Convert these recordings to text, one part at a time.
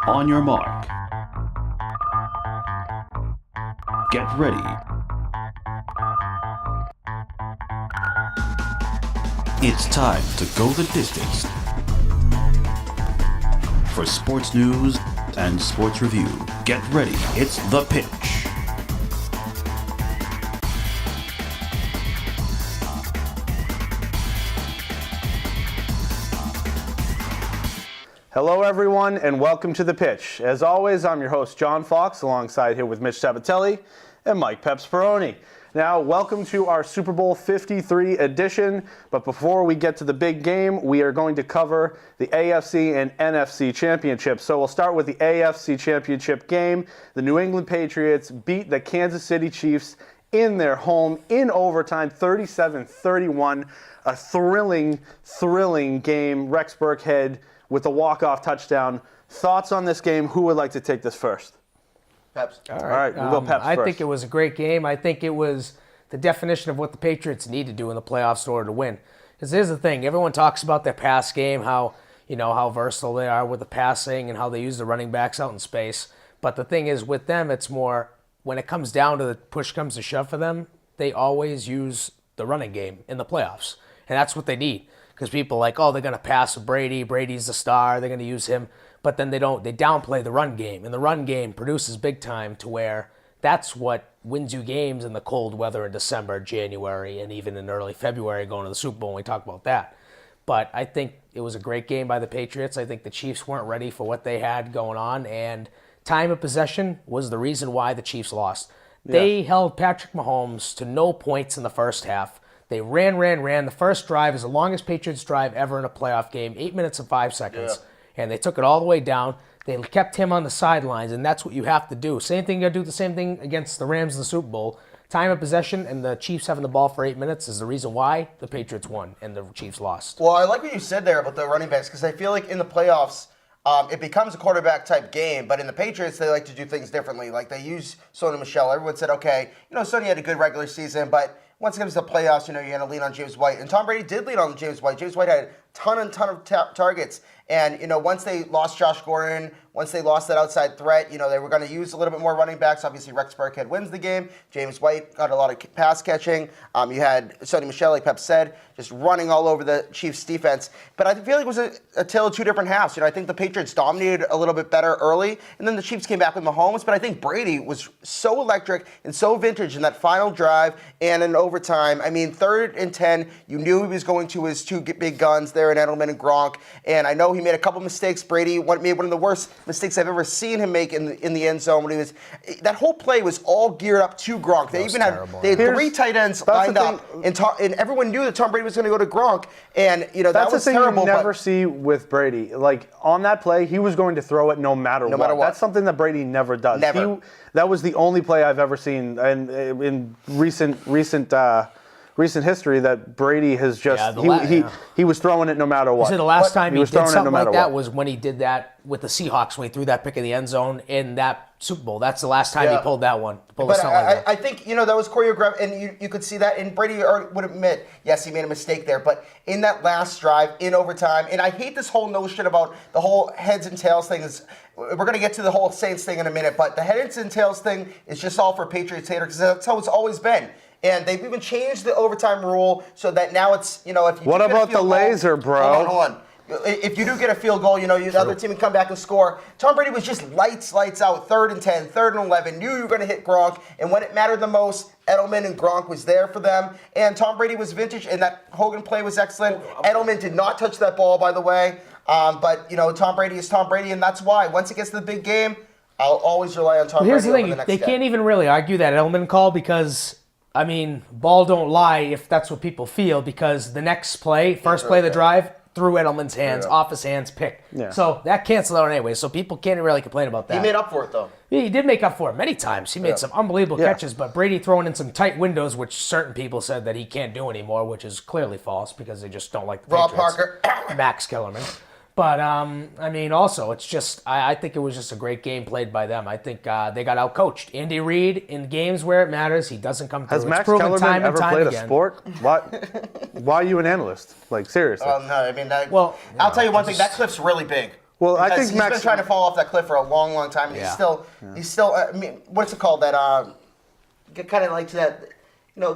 On your mark. Get ready. It's time to go the distance. For sports news and sports review, get ready. It's The Pitch. Hello, everyone, and welcome to The Pitch. As always, I'm your host, John Fox, alongside here with Mitch Sabbatelli and Mike Peps Perrone. Now, welcome to our Super Bowl 53 edition, but before we get to the big game, we are going to cover the AFC and NFC championships. So we'll start with the AFC championship game. The New England Patriots beat the Kansas City Chiefs in their home in overtime, 37-31. A thrilling game. Rex Burkhead with a walk-off touchdown. Thoughts on this game? Who would like to take this first? Peps. All right, we'll go Peps I first. think it was a great game. I think it was the definition of what the Patriots need to do in the playoffs in order to win. Because here's the thing. Everyone talks about their pass game, how versatile they are with the passing and how they use the running backs out in space. But the thing is, with them, it's more when it comes down to the push comes to shove for them, they always use the running game in the playoffs. And that's what they need. Because people are like, oh, they're going to pass with Brady. Brady's the star. They're going to use him. But then they downplay the run game. And the run game produces big time to where that's what wins you games in the cold weather in December, January, and even in early February going to the Super Bowl when we talk about that. But I think it was a great game by the Patriots. I think the Chiefs weren't ready for what they had going on. And time of possession was the reason why the Chiefs lost. They held Patrick Mahomes to no points in the first half. They ran. The first drive is the longest Patriots drive ever in a playoff game, 8 minutes and 5 seconds. Yeah. And they took it all the way down. They kept him on the sidelines, and that's what you have to do. Same thing, you got to do the same thing against the Rams in the Super Bowl. Time of possession and the Chiefs having the ball for 8 minutes is the reason why the Patriots won and the Chiefs lost. Well, I like what you said there about the running backs because I feel like in the playoffs, it becomes a quarterback-type game, but in the Patriots, they like to do things differently. Like they use Sony Michel. Everyone said, okay, Sony had a good regular season, but once it comes to the playoffs, you're going to lean on James White. And Tom Brady did lean on James White. James White had a ton of targets. And, once they lost Josh Gordon, once they lost that outside threat, they were going to use a little bit more running backs. Obviously, Rex Burkhead wins the game. James White got a lot of pass catching. You had Sony Michel, like Pep said, just running all over the Chiefs' defense. But I feel like it was a tale of two different halves. I think the Patriots dominated a little bit better early, and then the Chiefs came back with Mahomes. But I think Brady was so electric and so vintage in that final drive and in overtime. I mean, 3rd and 10, you knew he was going to his two big guns there in Edelman and Gronk. And I know he made a couple mistakes. Brady made one of the worst mistakes I've ever seen him make in the end zone. When that whole play was all geared up to Gronk. They even had 3 tight ends lined up, and everyone knew that Tom Brady was going to go to Gronk. And that was terrible. That's the thing you never see with Brady. Like on that play, he was going to throw it no matter what. That's something that Brady never does. Never. That was the only play I've ever seen in recent history that Brady has just he was throwing it no matter what. So the last time he did something like that what. was when he did that with the Seahawks when he threw that pick in the end zone in that Super Bowl. That's the last time he pulled that one. I think that was choreographed, and you could see that. And Brady would admit, yes, he made a mistake there, but in that last drive in overtime, and I hate this whole notion about the whole heads and tails thing. We're going to get to the whole Saints thing in a minute, but the heads and tails thing is just all for Patriots haters because that's how it's always been. And they've even changed the overtime rule so that now it's, if you what about the laser, bro? Hold on. If you do get a field goal, the other team can come back and score. Tom Brady was just lights out, 3rd and 10, 3rd and 11, knew you were going to hit Gronk. And when it mattered the most, Edelman and Gronk was there for them. And Tom Brady was vintage, and that Hogan play was excellent. Edelman did not touch that ball, by the way. But Tom Brady is Tom Brady, and that's why. Once it gets to the big game, I'll always rely on Tom Brady. Here's the thing, they can't even really argue that Edelman call because ball don't lie if that's what people feel because the next play, first play of the drive, through Edelman's hands, off his hands, pick. Yeah. So that canceled out anyway, so people can't really complain about that. He made up for it, though. Yeah, he did make up for it many times. He made some unbelievable catches, but Brady throwing in some tight windows, which certain people said that he can't do anymore, which is clearly false because they just don't like the Rob Patriots. Parker. Max Kellerman. But, also, it's just, I think it was just a great game played by them. I think they got outcoached. Andy Reid, in games where it matters, he doesn't come through. Has Max Kellerman ever played a sport? Why are you an analyst? Like, seriously. No, I'll tell you one thing. That clip's really big. Well, I Because think he's Max been trying to fall off that cliff for a long, long time. And he's still. I mean, what's it called? That kind of like to that.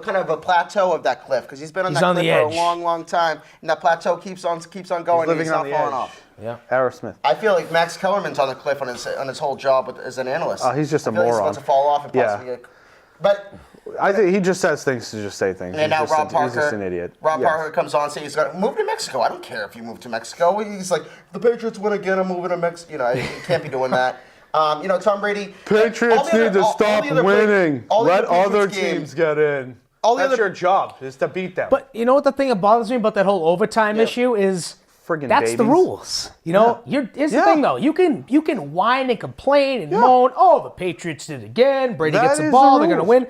Kind of a plateau of that cliff because he's been on that cliff for a long, long time, and that plateau keeps on going. living He's on not the falling edge. off. Yeah. Aerosmith. I feel like Max Kellerman's on the cliff on his whole job as an analyst. Oh, he's just a I feel like moron. He's about to fall off and possibly get. But I think he just says things to just say things. and now Rob Parker, he's just an idiot. Rob Parker comes on and says he's got to move to Mexico. I don't care if you move to Mexico. He's like, the Patriots win again. I'm moving to Mexico. You can't be doing that. Tom Brady. Patriots need to stop winning. Let other teams get in. That's your job, is to beat them. But you know what the thing that bothers me about that whole overtime issue is Friggin' that's the babies. rules. Here's the thing though. You can whine and complain and moan. Oh, the Patriots did it again. Brady gets the ball. They're going to win.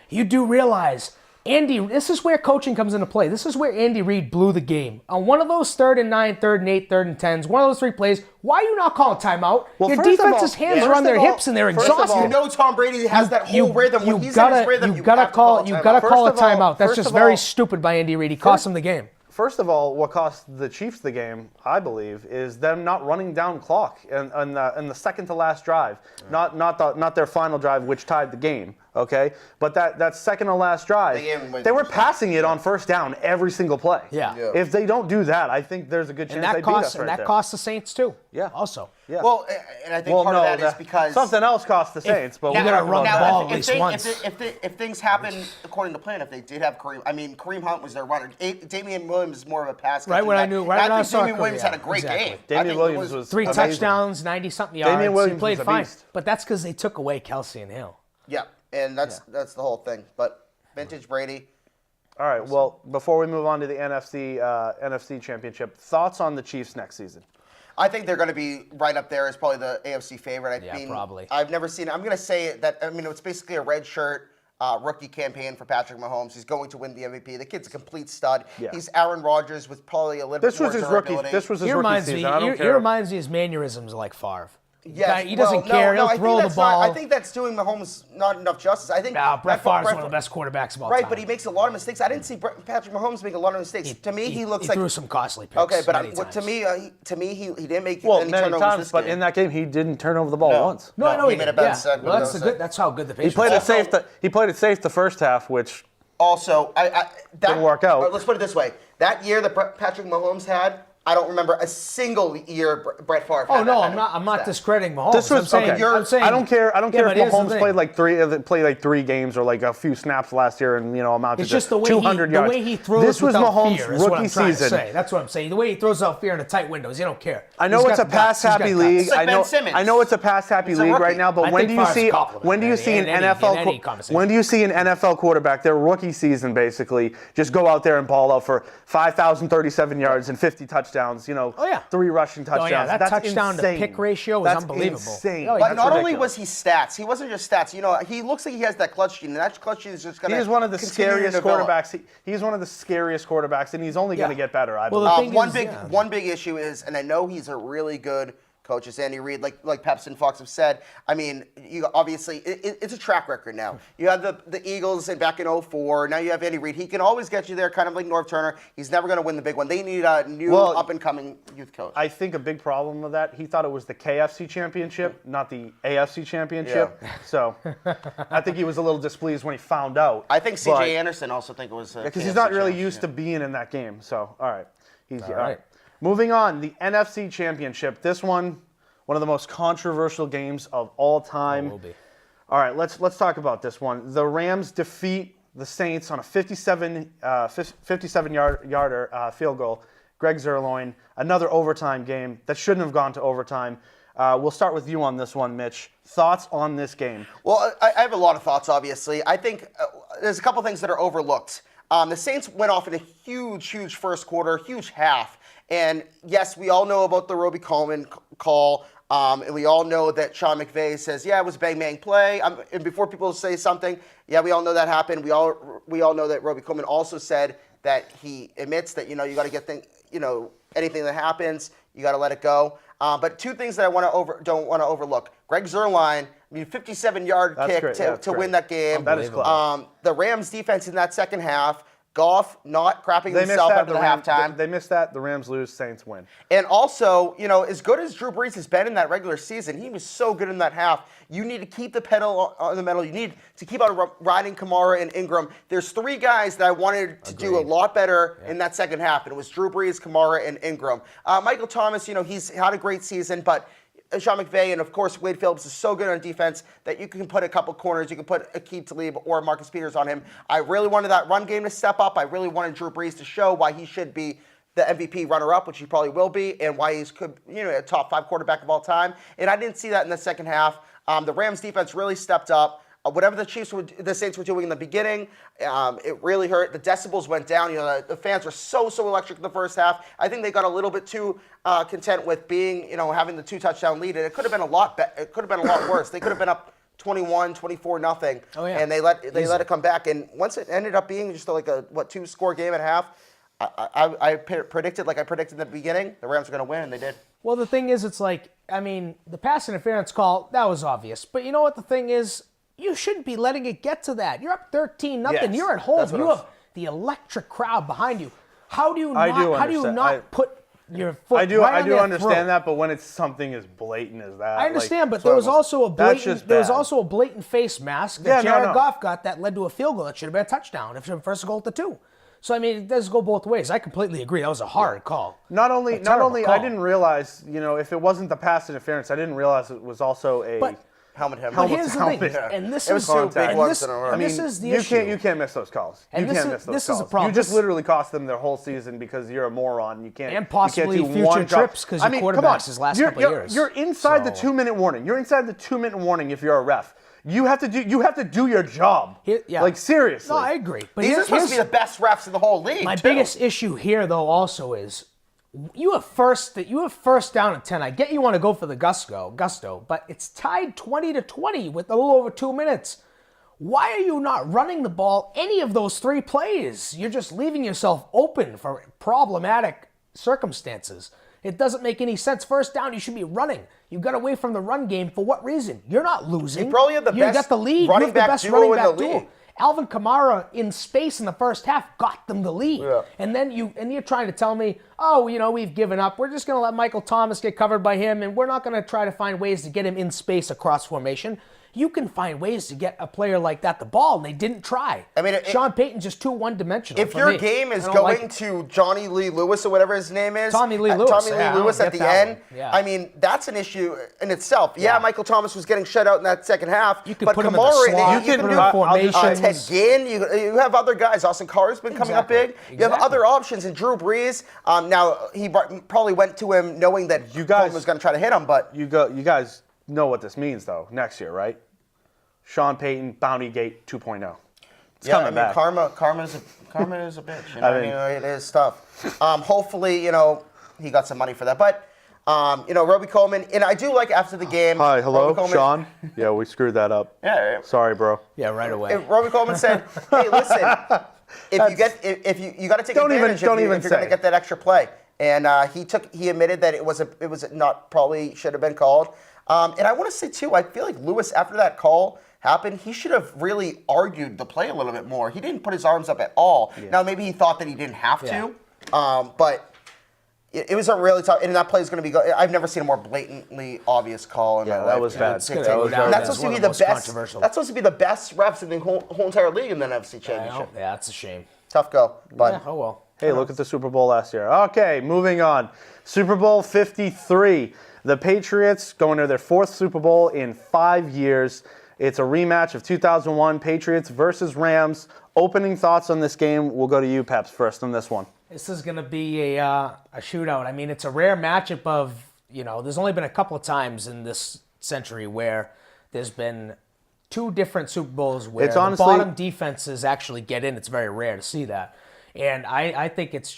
You do realize, Andy, this is where coaching comes into play. This is where Andy Reid blew the game. On one of those 3rd and 9, 3rd and 8, 3rd and 10s, one of those 3 plays, why are you not calling timeout? Well, Your first of defense's all- hands yeah, are on first their of all- hips and they're first of all- exhausted. Tom Brady has that whole rhythm. When he's in his rhythm, you have to call a timeout. You gotta call a First of all- timeout. That's first just of very all- stupid by Andy Reid. He cost him the game. First of all, what cost the Chiefs the game, I believe, is them not running down clock in the second to last drive, not their final drive, which tied the game. Okay, but that second to last drive, they were passing it on first down every single play. Yeah. If they don't do that, I think there's a good chance they beat us right there. cost the Saints too. Yeah. Also. Yeah. Well, and I think part of that is because something else cost the Saints, but you gotta run the ball at if least once. If things happen according to plan, if they did have Kareem Hunt was their runner. Damian Williams is more of a pass. Right when I knew, right when I saw Damian Williams Kareem, had a great exactly. game. Damian Williams was 3 amazing. touchdowns, 90-something yards. Damian Williams he played was a fine. beast. But that's because they took away Kelsey and Hill. Yeah, and that's the whole thing. But vintage Brady. All right. Well, before we move on to the NFC Championship, thoughts on the Chiefs next season? I think they're going to be right up there as probably the AFC favorite. Probably. I've never seen it. I'm going to say that, it's basically a red shirt rookie campaign for Patrick Mahomes. He's going to win the MVP. The kid's a complete stud. Yeah. He's Aaron Rodgers with probably a little bit more durability. This was his He rookie reminds season. me. I don't He care. reminds me his mannerisms like Favre. Yes, He doesn't care. No, He'll throw the ball. I think that's doing Mahomes not enough justice. I think Brett Favre's one of the best quarterbacks of all time. Right, but he makes a lot of mistakes. I didn't see Patrick Mahomes make a lot of mistakes. To me, he looks like threw some costly picks. Okay, but many times. to me, he didn't make many any turnovers times, this but game. in that game, he didn't turn over the ball once. No, I know he he made did. a bad Yeah. sack, Well, but that's how good the He Patriots played are. it safe. He played it safe the first half, which Also, that didn't work out. Let's put it this way: that year that Patrick Mahomes had, I don't remember a single year Brett Favre. Oh had no, that kind of I'm not stat. discrediting Mahomes. this was I'm saying, okay. I'm saying, I don't care. I don't care but if here's the Mahomes thing. played like 3 games or like a few snaps last year and amounted It's to just the way 200 he, yards. The way he throws this was without Mahomes' fear is what rookie I'm trying season. To say. That's what I'm saying. The way he throws out fear into tight windows, he don't care. I know He's it's a got guts. He's got pass-happy guts. league. It's like I know. Ben Simmons. I know it's a pass-happy He's a league rookie. right now. But I when think do you Favre's see? a compliment When do you in see an any NFL? conversation. When do you see an NFL quarterback, their rookie season, basically, just go out there and ball out for 5,037 yards and 50 touchdowns? 3 rushing touchdowns. Oh, yeah, that That's touchdown to insane. pick ratio is That's unbelievable. Insane. Oh, But That's not only ridiculous. was he stats, he wasn't just stats. He looks like he has that clutch gene, and that clutch gene is just going to. He is one of the scariest quarterbacks. He's one of the scariest quarterbacks, and he's only going to get better. I believe. Well, the thing One big issue is, and I know he's a really good coach, as Andy Reid, like Peps and Fox have said. I mean, obviously it's a track record now. You have the Eagles and back in 2004. Now you have Andy Reid. He can always get you there, kind of like Norv Turner. He's never going to win the big one. They need a new up and coming youth coach. I think a big problem with that, he thought it was the KFC championship, not the AFC championship. Yeah. So I think he was a little displeased when he found out. I think C.J. Anderson also think it was because he's not really used to being in that game. So all right, all right. right. Moving on, the NFC championship. This one of the most controversial games of all time. It will be. All right, let's talk about this one. The Rams defeat the Saints on a 57-yarder field goal. Greg Zerloin, another overtime game that shouldn't have gone to overtime. We'll start with you on this one, Mitch. Thoughts on this game? Well, I have a lot of thoughts, obviously. I think there's a couple things that are overlooked. The Saints went off in a huge first quarter, huge half. And yes, we all know about the Roby Coleman call. And we all know that Sean McVay says, yeah, it was a bang play. And before people say something, yeah, we all know that happened. We all know that Roby Coleman also said that he admits that, you got to get anything that happens, you got to let it go. But two things that I don't want to overlook. Greg Zuerlein, 57-yard kick to win that game. That is close. The Rams defense in that second half Goff not crapping They missed himself that. after the halftime. They missed that. The Rams lose. Saints win. And also, as good as Drew Brees has been in that regular season, he was so good in that half. You need to keep the pedal on the metal. You need to keep on riding Kamara and Ingram. There's 3 guys that I wanted to do a lot better in that second half, and it was Drew Brees, Kamara, and Ingram. Michael Thomas, he's had a great season, but Sean McVay and, of course, Wade Phillips is so good on defense that you can put a couple corners. You can put Aqib Talib or Marcus Peters on him. I really wanted that run game to step up. I really wanted Drew Brees to show why he should be the MVP runner-up, which he probably will be, and why he's a top 5 quarterback of all time. And I didn't see that in the second half. The Rams defense really stepped up. Whatever the Saints were doing in the beginning, it really hurt. The decibels went down. The fans were so electric in the first half. I think they got a little bit too content with being, having the 2-touchdown lead, and it could have been a lot. It could have been a lot worse. They could have been up 21, 24, nothing. Oh, yeah. And they let it come back. And once it ended up being just like a 2-score game at half, I predicted, like I predicted in the beginning, the Rams were going to win, and they did. Well, the thing is, it's like, the pass interference call, that was obvious. But you know what the thing is? You shouldn't be letting it get to that. You're up 13-0. Yes, You're at home. You have the electric crowd behind you. How do you not put your foot I do their understand throat? that, but when it's something as blatant as that, I understand, like, but there was also a bad. blatant face mask that Yeah, Jared Goff got that led to a field goal that should have been a touchdown if it was first goal to 2. So it does go both ways. I completely agree. That was a hard call. Not only call. I didn't realize, if it wasn't the pass interference, I didn't realize it was also a Helmet. But here's the thing, helmet. and this It was is two big and ones this, in a row. and this is the issue. You can't miss those calls. And you this can't is- miss those this calls. is a problem. You just This- literally cost them their whole season because you're a moron. You can't. And possibly you can't do future one drop. trips 'cause your come quarterbacks on. his last You're- couple of you're- years. You're inside the So- 2-minute warning. You're inside the 2-minute warning if you're a ref. You have to do your job. Yeah. Like, seriously. No, I agree. But These are supposed to be the best refs in the whole league. my too. biggest issue here, though, also is you have first down and 10. I get you want to go for the gusto, but it's tied 20-20 with a little over 2 minutes. Why are you not running the ball any of those 3 plays? You're just leaving yourself open for problematic circumstances. It doesn't make any sense. First down, you should be running. You got away from the run game for what reason? You're not losing. You probably have the You best got the lead. running You have the back best duo running in back the duo. league. Alvin Kamara in space in the first half got them the lead. Yeah. And then you're trying to tell me, we've given up. We're just going to let Michael Thomas get covered by him, and we're not going to try to find ways to get him in space across formation. You can find ways to get a player like that the ball, and they didn't try. Sean Payton's just too one-dimensional. If for your me. game is I don't going like it. to Johnny Lee Lewis or whatever his name is, Tommy Lee Lewis, yeah, I don't at get the that end, one. Yeah. that's an issue in itself. Yeah, Michael Thomas was getting shut out in that second half. You could but put him in the Kamara, slot. you You can can do put him in formations. Ted Ginn. You have other guys. Austin Carr's been coming up big. Exactly. You have other options. And Drew Brees, now he probably went to him knowing that Colton was going to try to hit him, but You guys know what this means, though, next year, right? Sean Payton, Bounty Gate 2.0. It's coming back. Karma is a bitch. It is tough. Hopefully, he got some money for that. But, Roby Coleman, and I do like after the game. Hi, hello, Roby Coleman, Sean. Yeah, we screwed that up. Yeah. Sorry, bro. Yeah, right away. Roby Coleman said, "Hey, listen, if you got to take Don't even- advantage don't if even you're going say. to get that extra play." And he admitted that it was not probably should have been called. And I want to say too, I feel like Lewis after that call happened, he should have really argued the play a little bit more. He didn't put his arms up at all. Yeah. Now maybe he thought that he didn't have to, but it was a really tough. And that play is going to be. I've never seen a more blatantly obvious call in my life. That was bad. That's supposed to be the best. That's supposed to be the best refs in the whole entire league in the NFC Championship. Yeah, that's a shame. Tough go, but Yeah, oh well. Hey, look at the Super Bowl last year. Okay, moving on. Super Bowl 53. The Patriots going to their 4th Super Bowl in 5 years. It's a rematch of 2001 Patriots versus Rams. Opening thoughts on this game. We'll go to you, Peps, first on this one. This is going to be a shootout. It's a rare matchup of, there's only been a couple of times in this century where there's been 2 different Super Bowls where the bottom defenses actually get in. It's very rare to see that. And I think it's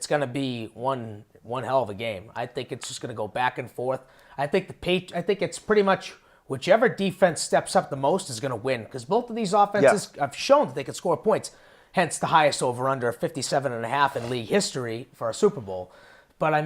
going to be one hell of a game. I think it's just going to go back and forth. I think it's pretty much whichever defense steps up the most is going to win because both of these offenses have shown that they can score points. Hence the highest over/under of 57.5 in league history for a Super Bowl. But I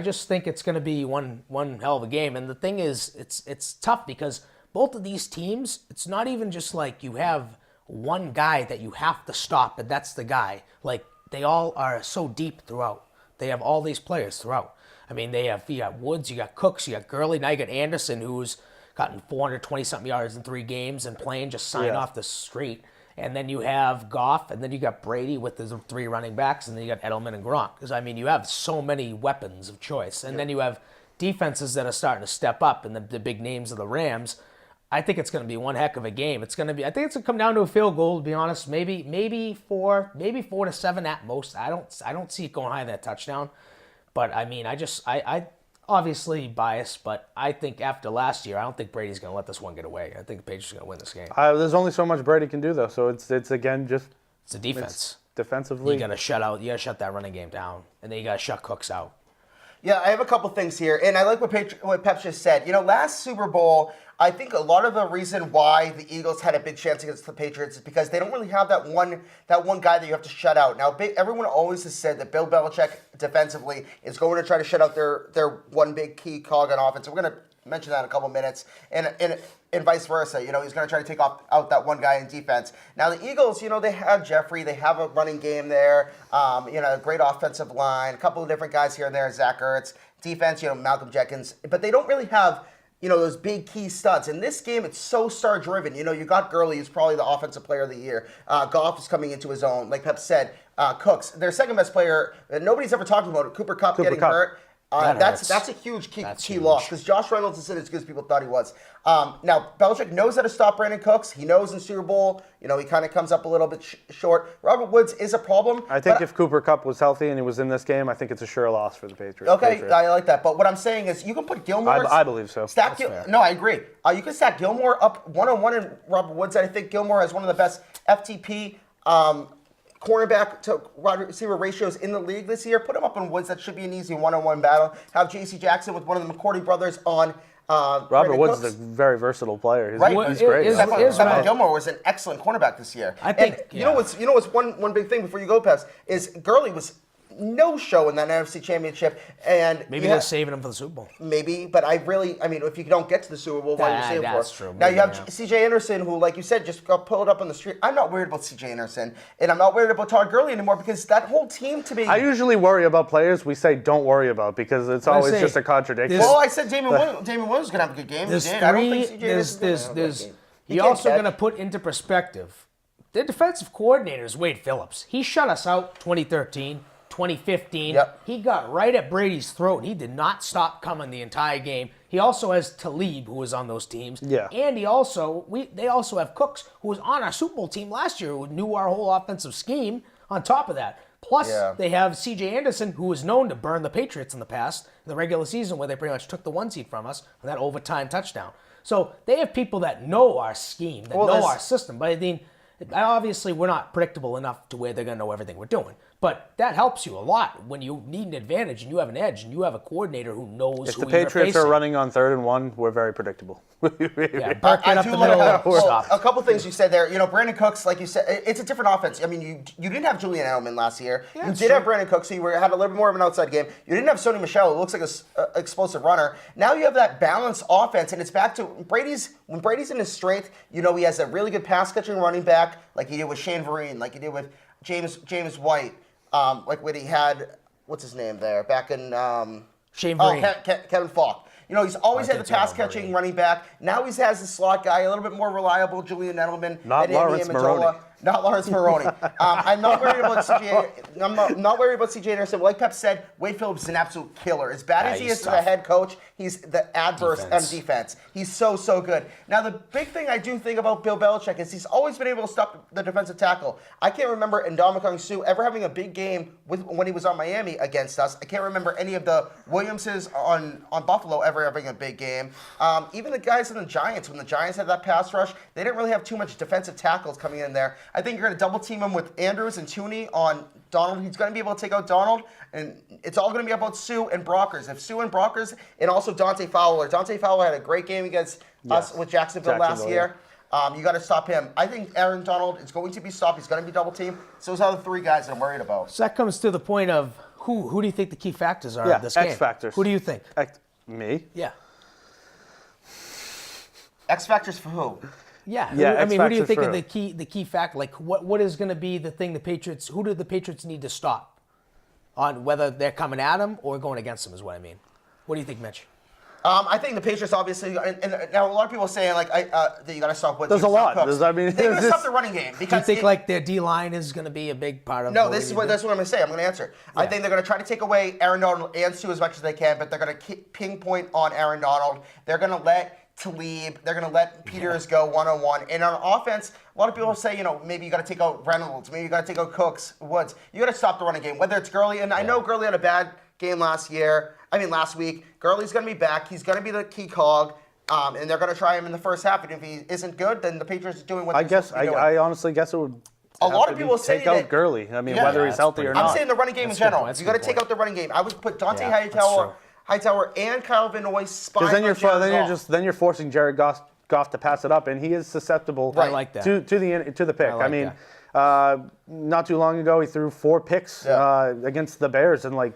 just think it's going to be one hell of a game. And the thing is, it's tough because both of these teams, it's not even just like you have one guy that you have to stop, and that's the guy. Like, they all are so deep throughout. They have all these players throughout. I mean, you got Woods, you got Cooks, you got Gurley, now you got Anderson, who's gotten 420-something yards in 3 games and playing just sign off the street. And then you have Goff, and then you got Brady with the 3 running backs, and then you got Edelman and Gronk. Because, I mean, you have so many weapons of choice. And then you have defenses that are starting to step up, and the big names of the Rams. I think it's going to be one heck of a game. I think it's going to come down to a field goal, to be honest. Maybe 4 to 7 at most. I don't see it going higher than that touchdown. But I mean, I obviously biased, but I think after last year, I don't think Brady's going to let this one get away. I think the Patriots are going to win this game. There's only so much Brady can do, though. So it's again just it's a defense. Defensively, you got to shut that running game down, and then you got to shut Cooks out. Yeah, I have a couple things here, and I like what Peps just said. Last Super Bowl, I think a lot of the reason why the Eagles had a big chance against the Patriots is because they don't really have that one guy that you have to shut out. Now, everyone always has said that Bill Belichick defensively is going to try to shut out their one big key cog on offense. We're going to mention that in a couple minutes, and vice versa. He's going to try to take out that one guy in defense. Now, the Eagles, they have Jeffrey. They have a running game there. A great offensive line. A couple of different guys here and there. Zach Ertz. Defense, Malcolm Jenkins. But they don't really have, those big key studs. In this game, it's so star-driven. You got Gurley, who's probably the offensive player of the year. Goff is coming into his own. Like Pep said, Cooks, their second-best player. Nobody's ever talked about it. Cooper Kupp getting hurt. That's a huge key loss because Josh Reynolds isn't as good as people thought he was. Now, Belichick knows how to stop Brandon Cooks. He knows in Super Bowl, he kind of comes up a little bit short. Robert Woods is a problem. I think if Cooper Kupp was healthy and he was in this game, I think it's a sure loss for the Patriots. Okay, I like that. But what I'm saying is you can put Gilmore. I believe so. No, I agree. You can stack Gilmore up 1-on-1 and Robert Woods. I think Gilmore has one of the best FTP cornerback to wide receiver ratios in the league this year. Put him up on Woods. That should be an easy 1-on-1 battle. Have J.C. Jackson with one of the McCourty brothers on Robert Woods is a very versatile player. He's great. Stephon Gilmore was an excellent cornerback this year. I think. You know what's one big thing before you go, Peps, is Gurley was no show in that NFC Championship, and maybe they're saving him for the Super Bowl. Maybe, but if you don't get to the Super Bowl, why are you saving for? That's true. Now you have C.J. Anderson, who, like you said, just got pulled up on the street. I'm not worried about C.J. Anderson, and I'm not worried about Todd Gurley anymore because that whole team to me. I usually worry about players we say don't worry about because it's always just a contradiction. Well, I said Damon Williams is gonna have a good game. I don't think C.J. Anderson. You're also gonna put into perspective the defensive coordinators. Wade Phillips, he shut us out 2013. 2015, He got right at Brady's throat, and he did not stop coming the entire game. He also has Talib, who was on those teams. Yeah. And they also have Cooks, who was on our Super Bowl team last year, who knew our whole offensive scheme on top of that. Plus, they have C.J. Anderson, who was known to burn the Patriots in the past, in the regular season, where they pretty much took the 1 seed from us on that overtime touchdown. So they have people that know our scheme, that know our system. But I mean, obviously, we're not predictable enough to where they're going to know everything we're doing. But that helps you a lot when you need an advantage and you have an edge and you have a coordinator who knows who you're facing. If the Patriots are running on 3rd and 1, we're very predictable. Burke it up the middle. A couple things you said there. Brandon Cooks, like you said, it's a different offense. I mean, you didn't have Julian Edelman last year. Yeah, you did have Brandon Cooks, so you had a little bit more of an outside game. You didn't have Sony Michel, who looks like an explosive runner. Now you have that balanced offense, and it's back to when Brady's in his strength, he has a really good pass-catching running back, like he did with Shane Vereen, like he did with James White. Like when he had, what's his name there, back in Shane Vereen. Kevin Falk. He's always had the pass-catching running back. Now he has the slot guy, a little bit more reliable, Julian Edelman. Not Lawrence Maroney. Not Lawrence Maroney. I'm not worried about C.J. I'm not worried about C.J. Anderson. Like Pep said, Wade Phillips is an absolute killer. As bad as he is as a head coach, he's the adverse defense. He's so good. Now, the big thing I do think about Bill Belichick is he's always been able to stop the defensive tackle. I can't remember Ndamukong Suh ever having a big game when he was on Miami against us. I can't remember any of the Williamses on Buffalo ever having a big game. Even the guys in the Giants, when the Giants had that pass rush, they didn't really have too much defensive tackles coming in there. I think you're going to double team him with Andrews and Tooney on Donald. He's going to be able to take out Donald, and it's all going to be about Suh and Brockers. If Suh and Brockers, and also Dante Fowler. Dante Fowler had a great game against us with Jacksonville last year. You got to stop him. I think Aaron Donald is going to be stopped. He's going to be double teamed. So those are the 3 guys that I'm worried about. So that comes to the point of who do you think the key factors are of this game? X factors. Who do you think? Me? Yeah. X factors for who? Yeah. Yeah, I mean, who do you X think factor's of the key factor? Like, what is going to be the thing who do the Patriots need to stop on whether they're coming at them or going against them is what I mean. What do you think, Mitch? I think the Patriots obviously, and now a lot of people are saying like that you got to stop Woods. There's a lot. Cooks. I mean, they're going to stop the running game because Do you think like their D line is going to be a big part of? No, that's what I'm going to say. I'm going to answer. Yeah. I think they're going to try to take away Aaron Donald and Sue as much as they can, but they're going to pinpoint on Aaron Donald. They're going to let Talib. They're going to let Peters go one-on-one. And on offense, a lot of people say, maybe you got to take out Reynolds, maybe you got to take out Cooks, Woods. You got to stop the running game. Whether it's Gurley, and I know Gurley had a bad game last week. Gurley's going to be back. He's going to be the key cog, and they're going to try him in the first half. And if he isn't good, then the Patriots are doing what they're supposed to be doing. I honestly guess it would. A lot of people say take out Gurley. I mean, whether he's healthy or not. I'm saying the running game in general. You got to take out the running game. I would put Dante Hightower and Kyle Van Noy spine. Because then you're forcing Jared Goff to pass it up, and he is susceptible. I like that. To the pick. I mean, not too long ago he threw 4 picks against the Bears in like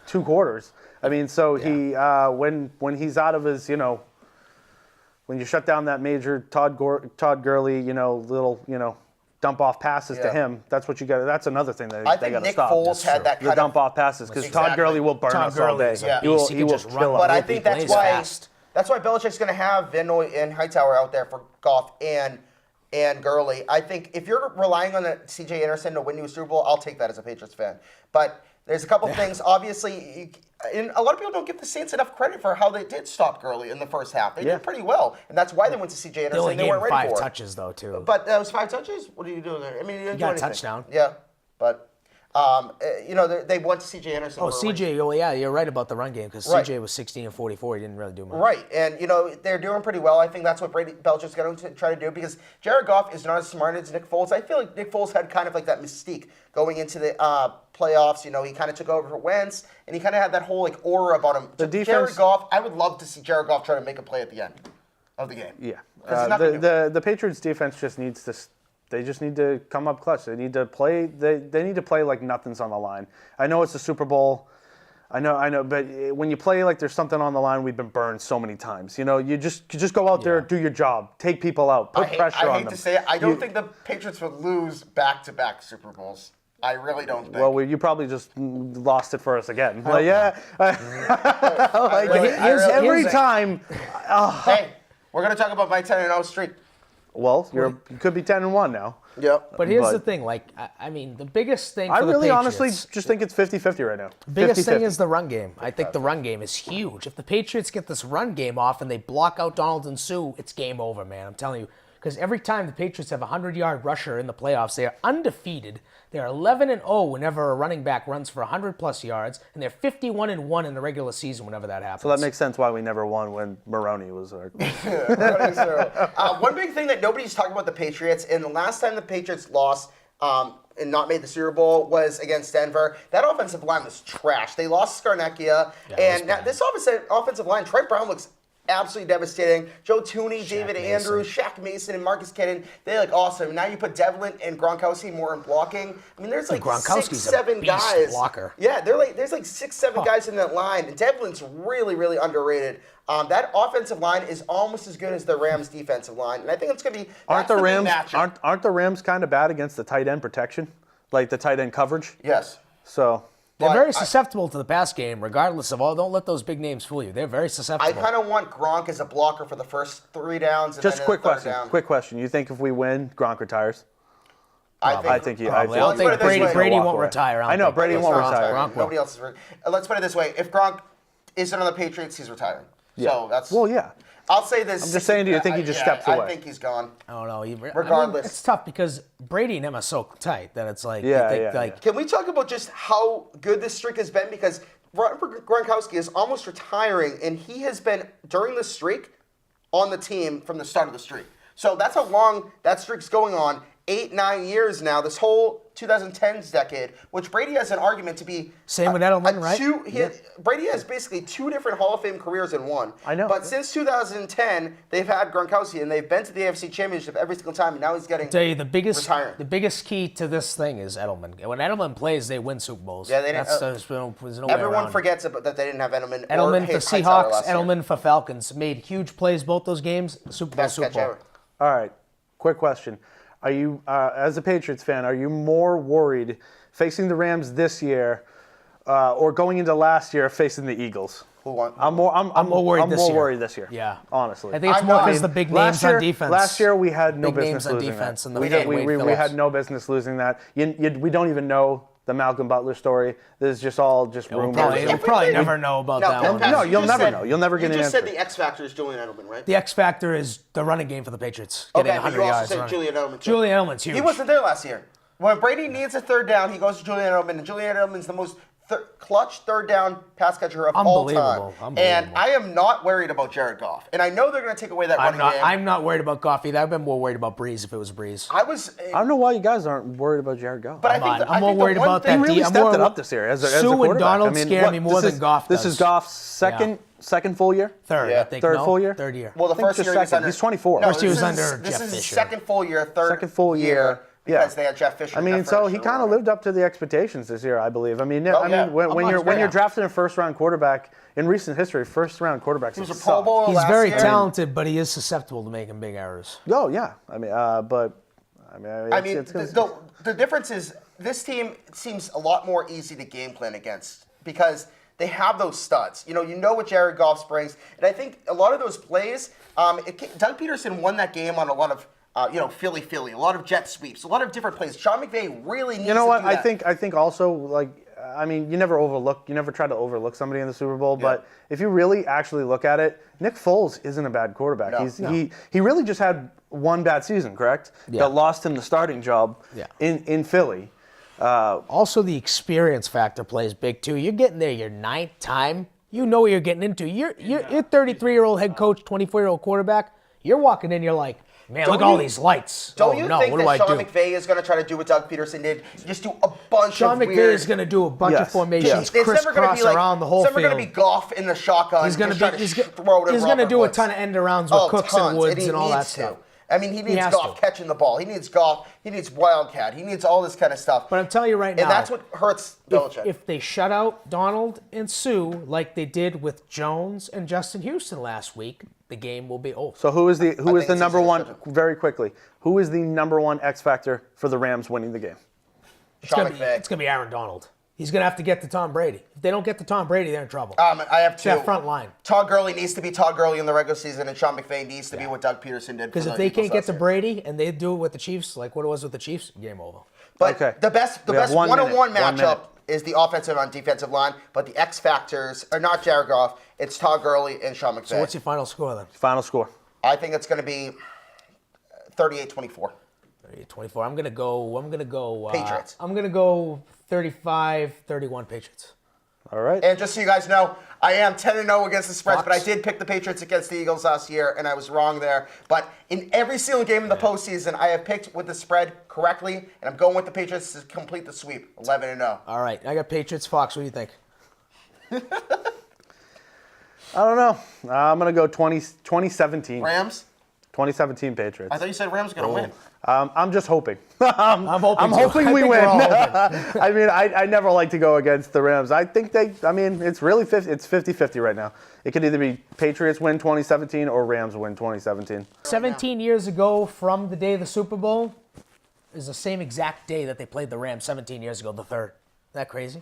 2 quarters. I mean, so he when he's out of his, when you shut down that major Todd Gurley, little, dump off passes to him. That's what you got. That's another thing that they got to stop. I think Nick Foles had that kind the dump off passes because Todd Gurley will burn us all day. Yeah. He will just run. kill But us. I think that's why Belichick's going to have Van Noy and Hightower out there for Goff and Gurley. I think if you're relying on C.J. Anderson to win you a Super Bowl, I'll take that as a Patriots fan. But there's a couple things. Obviously, and a lot of people don't give the Saints enough credit for how they did stop Gurley in the first half. They did pretty well, and that's why they went to C.J. Anderson. They only weren't gave ready him 5 for it. touches, though, too. But that was 5 touches? What are you doing there? I mean, you didn't do got a anything. touchdown. Yeah, but they went to C.J. Anderson. Oh, CJ, you're right about the run game because CJ was 16 and 44. He didn't really do much. Right, and they're doing pretty well. I think that's what Belichick's going to try to do because Jared Goff is not as smart as Nick Foles. I feel like Nick Foles had kind of like that mystique going into the playoffs. He kind of took over for Wentz, and he kind of had that whole aura about him. Jared Goff, I would love to see Jared Goff try to make a play at the end of the game. Yeah, the Patriots defense just needs to. They just need to come up clutch. They need to play. They need to play like nothing's on the line. I know it's the Super Bowl. I know. But when you play like there's something on the line, we've been burned so many times. You just go out there, do your job, take people out, put pressure on them. I hate to say it. I don't think the Patriots would lose back-to-back Super Bowls. I really don't think. Well, you probably just lost it for us again. Every time. Hey, we're gonna talk about my 10-0 streak. Well, you could be 10-1 now. Yep. But here's the thing, I mean, the biggest thing for I the really Patriots, honestly just think it's 50-50 right now. The biggest 50-50. thing is the run game. I think the run game is huge. If the Patriots get this run game off and they block out Donald and Sue, it's game over, man. I'm telling you. Because every time the Patriots have a 100-yard rusher in the playoffs, they are undefeated. They're 11-0 whenever a running back runs for 100-plus yards, and they're 51-1 in the regular season whenever that happens. So that makes sense why we never won when Perrone was our... One big thing that nobody's talking about the Patriots, and the last time the Patriots lost and not made the Super Bowl was against Denver. That offensive line was trash. They lost Scarnecchia, and now this offensive line, Trent Brown looks absolutely devastating. Joe Tooney, David Andrews, Shaq Mason, and Marcus Kennan, they look awesome. Now you put Devlin and Gronkowski more in blocking. I mean, there's like Gronkowski's 6-7 guys. Blocker. Yeah, there's like 6-7 guys in that line, and Devlin's really, really underrated. That offensive line is almost as good as the Rams' defensive line, and I think it's going to be aren't the Rams kind of bad against the tight end protection, like the tight end coverage? Yes. So. They're very susceptible to the pass game, regardless of all. Don't let those big names fool you. They're very susceptible. I kind of want Gronk as a blocker for the first 3 downs. And just then quick the third question. down. Quick question. You think if we win, Gronk retires? I think I don't think Brady won't retire. I know Brady won't retire. Nobody else is. Let's put it this way: if Gronk isn't on the Patriots, he's retiring. Yeah. So that's. Well, yeah. I'll say this. I'm just saying, do you think he just steps away? I think he's gone. I don't know. Regardless. It's tough because Brady and him are so tight that it's like, Can we talk about just how good this streak has been? Because Gronkowski is almost retiring, and he has been, during the streak, on the team from the start of the streak. So that's how long that streak's going on. 8-9 years now, this whole 2010s decade, which Brady has an argument to be... Same with Edelman, right? Brady has basically 2 different Hall of Fame careers in one. I know. But since 2010, they've had Gronkowski, and they've been to the AFC Championship every single time, and now he's getting tell you, the retiring. biggest key to this thing is Edelman. When Edelman plays, they win Super Bowls. Yeah, they didn't, there's no way everyone around. forgets that they didn't have Edelman. Edelman for Hightower Seahawks, Edelman for Falcons. Made huge plays both those games. Super Bowl. Ever. All right. quick question. Are you, as a Patriots fan, are you more worried facing the Rams this year or going into last year facing the Eagles? I'm more worried this year. Yeah, honestly. I think it's more because the big names on defense. Last year we had no business losing defense that. And we had no business losing that. We don't even know the Malcolm Butler story. This is just all rumors. We'll probably never know about that one. No, you'll never know. You'll never get an answer. You just said the X factor is Julian Edelman, right? The X factor is the running game for the Patriots. Getting 100 but you yards also said Julian Edelman. Julian Edelman's huge. He wasn't there last year. When Brady needs a third down, he goes to Julian Edelman, and Julian Edelman's the most clutch third down pass catcher of all time. And I am not worried about Jared Goff. And I know they're going to take away that running game. I'm not worried about Goff either. I've been more worried about Breeze if it was Breeze. I don't know why you guys aren't worried about Jared Goff. But I'm more worried about that. He really stepped it up this year as a Sue quarterback. and Donald scare me more than Goff does. This is Goff's second full year? Third, I think. Third full year? Third year. Well, the first year he was under... He's 24. First year was under Jeff Fisher. This is his second full year, second full year. Because they had Jeff Fisher. I mean, so he kind of lived up to the expectations this year, I believe. I mean, when you're drafting a first-round quarterback in recent history, first-round quarterbacks. He was a Pro Bowler He's last very year. talented, but he is susceptible to making big errors. Oh yeah, the difference is this team seems a lot more easy to game plan against because they have those studs. You know what Jared Goff brings, and I think a lot of those plays. Doug Peterson won that game on a lot of. Philly, a lot of jet sweeps, a lot of different plays. Sean McVay really needs to do that. I think also, you never try to overlook somebody in the Super Bowl, but if you really actually look at it, Nick Foles isn't a bad quarterback. He really just had one bad season, correct? Yeah. That lost him the starting job in Philly. Also, the experience factor plays big, too. You're getting there your ninth time. You know what you're getting into. You're 33-year-old head coach, 24-year-old quarterback. You're walking in, you're like, man, look at all these lights. Don't you think that Sean McVay is going to try to do what Doug Peterson did? Just do a bunch of weird... Sean McVay is going to do a bunch of formations, crisscross around the whole field. It's never going to be Goff in the shotgun. He's going to do a ton of end arounds with Cooks and Woods and all that stuff. I mean, he needs Goff catching the ball. He needs Goff. He needs Wildcat. He needs all this kind of stuff. But I'm telling you right now. And that's what hurts Belichick. If they shut out Donald and Sue like they did with Jones and Justin Houston last week, the game will be over. So who is the number one, very quickly, who is the number one X factor for the Rams winning the game? It's going to be Aaron Donald. He's going to have to get to Tom Brady. If they don't get to Tom Brady, they're in trouble. I have two. That front line. Todd Gurley needs to be Todd Gurley in the regular season, and Sean McVay needs to be what Doug Peterson did. Because if they can't get to Brady and they do it with the Chiefs, like what it was with the Chiefs, game over. But the best one-on-one matchup is the offensive and defensive line, but the X factors are not Jared Goff. It's Todd Gurley and Sean McVay. So what's your final score then? Final score. I think it's going to be 38-24. 38-24. I'm going to go Patriots. I'm going to go 35-31 Patriots. All right. And just so you guys know, I am 10-0 against the spreads, but I did pick the Patriots against the Eagles last year, and I was wrong there. But in every single game in the postseason, I have picked with the spread correctly, and I'm going with the Patriots to complete the sweep, 11-0. All right. I got Patriots. Fox, what do you think? I don't know. I'm going to go 2017. Rams? 2017 Patriots. I thought you said Rams were going to win. I'm just hoping. I'm hoping we win. I mean, I never like to go against the Rams. I think it's really 50-50 right now. It could either be Patriots win 2017 or Rams win 2017. 17 years ago from the day of the Super Bowl is the same exact day that they played the Rams 17 years ago, the 3rd. Isn't that crazy?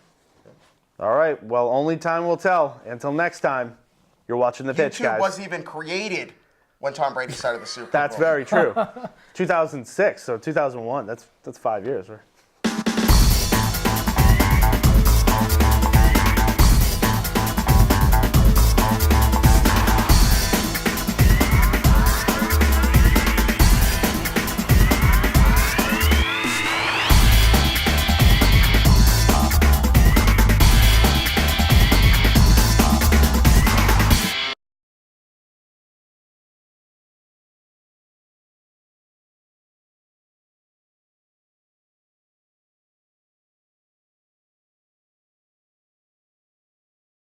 All right. Well, only time will tell. Until next time, you're watching The Pitch, guys. YouTube wasn't even created when Tom Brady started the Super Bowl. That's very true. 2006, so 2001. That's 5 years, right?